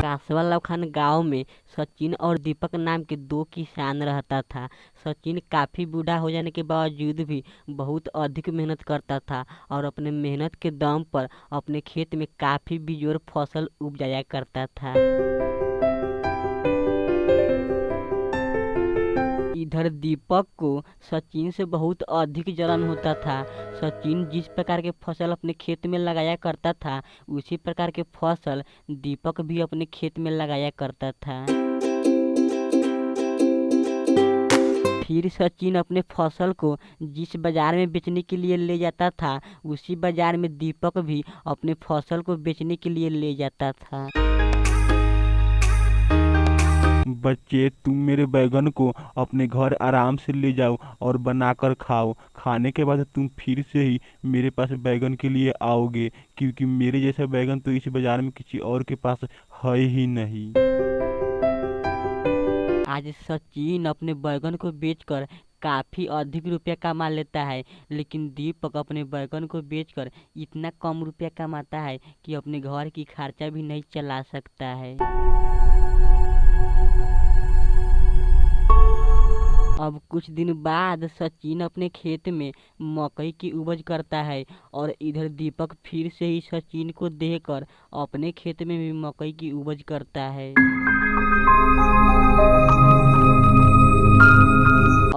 कासवा लखान गांव में सचिन और दीपक नाम के दो किसान रहता था। सचिन काफी बूढ़ा हो जाने के बावजूद भी बहुत अधिक मेहनत करता था और अपने मेहनत के दम पर अपने खेत में काफी बेजोर फसल उपजाया करता था। इधर दीपक को सचिन से बहुत अधिक जलन होता था। सचिन जिस प्रकार के फसल अपने खेत में लगाया करता था उसी प्रकार के फसल दीपक भी अपने खेत में लगाया करता था। फिर सचिन अपने फसल को जिस बाजार में बेचने के लिए ले जाता था उसी बाजार में दीपक भी अपने फसल को बेचने के लिए ले जाता था। बच्चे, तुम मेरे बैगन को अपने घर आराम से ले जाओ और बनाकर खाओ। खाने के बाद तुम फिर से ही मेरे पास बैगन के लिए आओगे, क्योंकि मेरे जैसा बैगन तो इस बाजार में किसी और के पास है ही नहीं। आज सचिन अपने बैगन को बेचकर काफी अधिक रुपया कमा लेता है, लेकिन दीपक अपने बैगन को बेचकर इतना कम रुपया कमाता है कि अपने घर की खर्चा भी नहीं चला सकता है। अब कुछ दिन बाद सचिन अपने खेत में मकई की उपज करता है और इधर दीपक फिर से ही सचिन को देखकर अपने खेत में भी मकई की उपज करता है।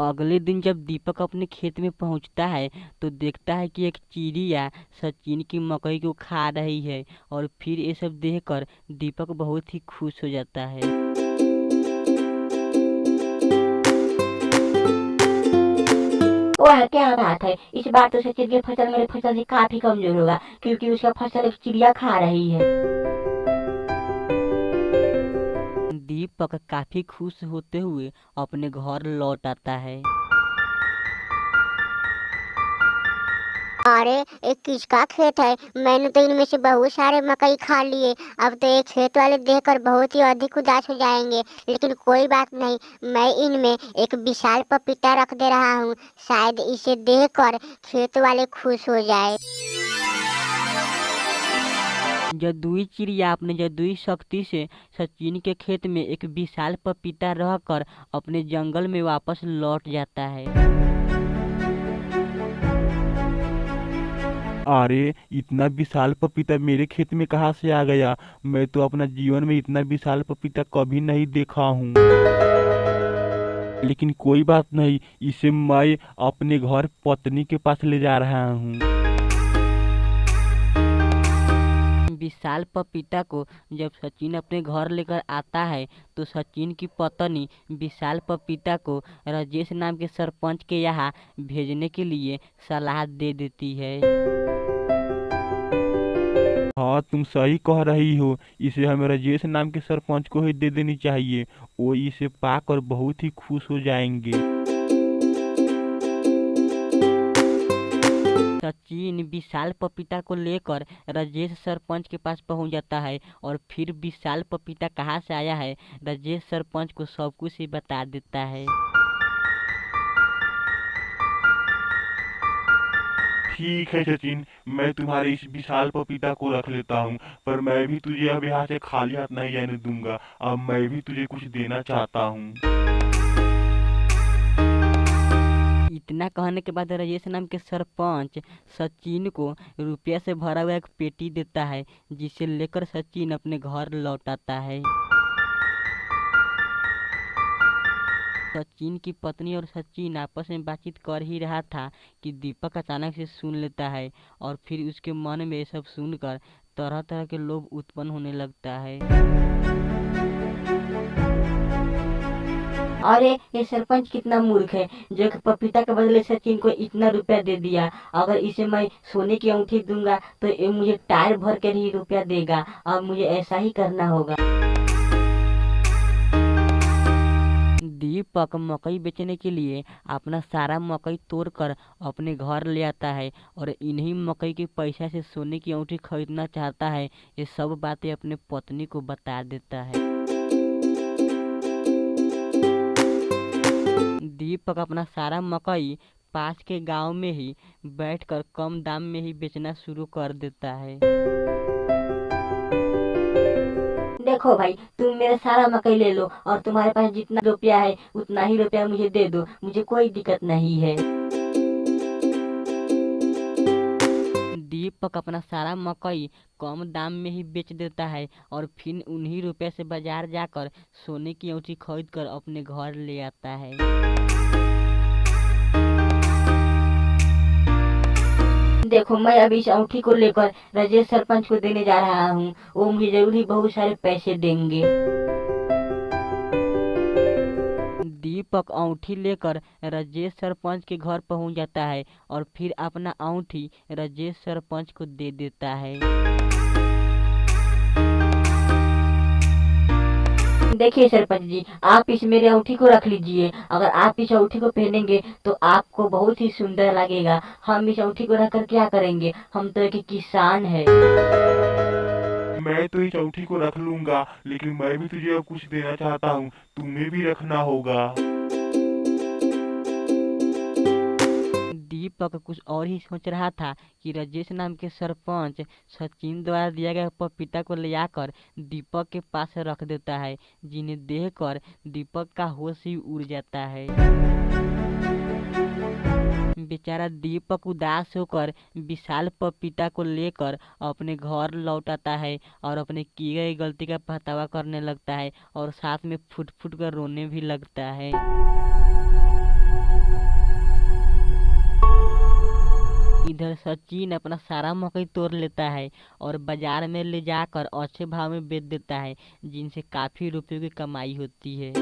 अगले दिन जब दीपक अपने खेत में पहुंचता है तो देखता है कि एक चिड़िया सचिन की मकई को खा रही है और फिर ये सब देखकर दीपक बहुत ही खुश हो जाता है। वह क्या बात है, इस बार तो सचिन की फसल मेरे फसल से काफी कमजोर होगा, क्योंकि उसका फसल एक चिड़िया खा रही है। दीपक काफी खुश होते हुए अपने घर लौट आता है। अरे, एक किसका खेत है? मैंने तो इनमें से बहुत सारे मकई खा लिए। अब तो ये खेत वाले देखकर बहुत ही अधिक उदास हो जाएंगे, लेकिन कोई बात नहीं, मैं इनमें एक विशाल पपीता रख दे रहा हूँ। शायद इसे देखकर खेत वाले खुश हो जाए। जदुई चिड़िया अपने जदुई शक्ति से सचिन के खेत में एक विशाल पपीता रहकर अपने जंगल में वापस लौट जाता है। अरे, इतना विशाल पपीता मेरे खेत में कहाँ से आ गया? मैं तो अपना जीवन में इतना विशाल पपीता कभी नहीं देखा हूँ। लेकिन कोई बात नहीं, इसे मैं अपने घर पत्नी के पास ले जा रहा हूँ। विशाल पपीता को जब सचिन अपने घर लेकर आता है तो सचिन की पत्नी विशाल पपीता को राजेश नाम के सरपंच के यहाँ भेजने के लिए सलाह दे देती है। हाँ, तुम सही कह रही हो, इसे हमें राजेश नाम के सरपंच को ही दे देनी चाहिए। वो इसे पाकर बहुत ही खुश हो जाएंगे। सचिन विशाल पपीता को लेकर राजेश सरपंच के पास पहुंच जाता है और फिर विशाल पपीता कहाँ से आया है राजेश सरपंच को सब कुछ ही बता देता है। ठीक है सचिन, मैं तुम्हारे इस विशाल पपीता को रख लेता हूँ, पर मैं भी तुझे अब यहाँ से खाली हाथ नहीं जाने दूंगा। अब मैं भी तुझे कुछ देना चाहता हूँ। इतना कहने के बाद राजेश नाम के सरपंच सचिन को रुपया से भरा हुआ एक पेटी देता है, जिसे लेकर सचिन अपने घर लौट आता है। सचिन की पत्नी और सचिन आपस में बातचीत कर ही रहा था कि दीपक अचानक से सुन लेता है और फिर उसके मन में ये सब सुनकर तरह तरह के लोभ उत्पन्न होने लगता है। अरे, ये सरपंच कितना मूर्ख है जो कि पपीता के बदले सचिन को इतना रुपया दे दिया। अगर इसे मैं सोने की अंगूठी दूंगा तो ये मुझे टायर भर कर ही रुपया देगा। अब मुझे ऐसा ही करना होगा। दीपक मकई बेचने के लिए अपना सारा मकई तोड़कर अपने घर ले आता है और इन्हीं मकई के पैसा से सोने की अंगूठी खरीदना चाहता है। ये सब बातें अपने पत्नी को बता देता है। दीपक अपना सारा मकई पास के गांव में ही बैठकर कम दाम में ही बेचना शुरू कर देता है। देखो भाई, तुम मेरा सारा मकई ले लो और तुम्हारे पास जितना रुपया है उतना ही रुपया मुझे दे दो, मुझे कोई दिक्कत नहीं है। दीपक अपना सारा मकई कम दाम में ही बेच देता है और फिर उन्हीं रुपए से बाजार जाकर सोने की अंगूठी खरीद कर अपने घर ले आता है। देखो, मैं अभी इस अंगूठी को लेकर राजेश सरपंच को देने जा रहा हूँ, वो मुझे जरूर ही बहुत सारे पैसे देंगे। दीपक अंगूठी लेकर राजेश सरपंच के घर पहुंच जाता है और फिर अपना अंगूठी राजेश सरपंच को दे देता है। देखिए सरपंच जी, आप इस मेरे अंगूठी को रख लीजिए। अगर आप इस अंगूठी को पहनेंगे तो आपको बहुत ही सुंदर लगेगा। हम इस अंगूठी को रखकर क्या करेंगे, हम तो एक किसान है। मैं तो इस अंगूठी को रख लूंगा, लेकिन मैं भी तुझे अब कुछ देना चाहता हूँ, तुम्हें भी रखना होगा। दीपक कुछ और ही सोच रहा था कि राजेश नाम के सरपंच सचिन द्वारा दिया गया पपीता को ले आकर दीपक के पास रख देता है, जिन्हें देखकर दीपक का होश ही उड़ जाता है। बेचारा दीपक उदास होकर विशाल पपीता को लेकर अपने घर लौट आता है और अपने की गई गलती का पछतावा करने लगता है और साथ में फुट फुट कर रोने भी लगता है। इधर सचिन अपना सारा मकई तोड़ लेता है और बाजार में ले जाकर अच्छे भाव में बेच देता है, जिनसे काफी रुपयों की कमाई होती है।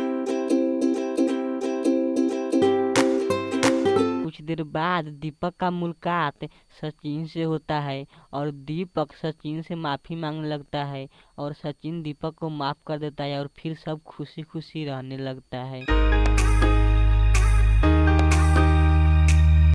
कुछ देर बाद दीपक का मुलाकात सचिन से होता है और दीपक सचिन से माफी मांगने लगता है और सचिन दीपक को माफ कर देता है और फिर सब खुशी खुशी रहने लगता है।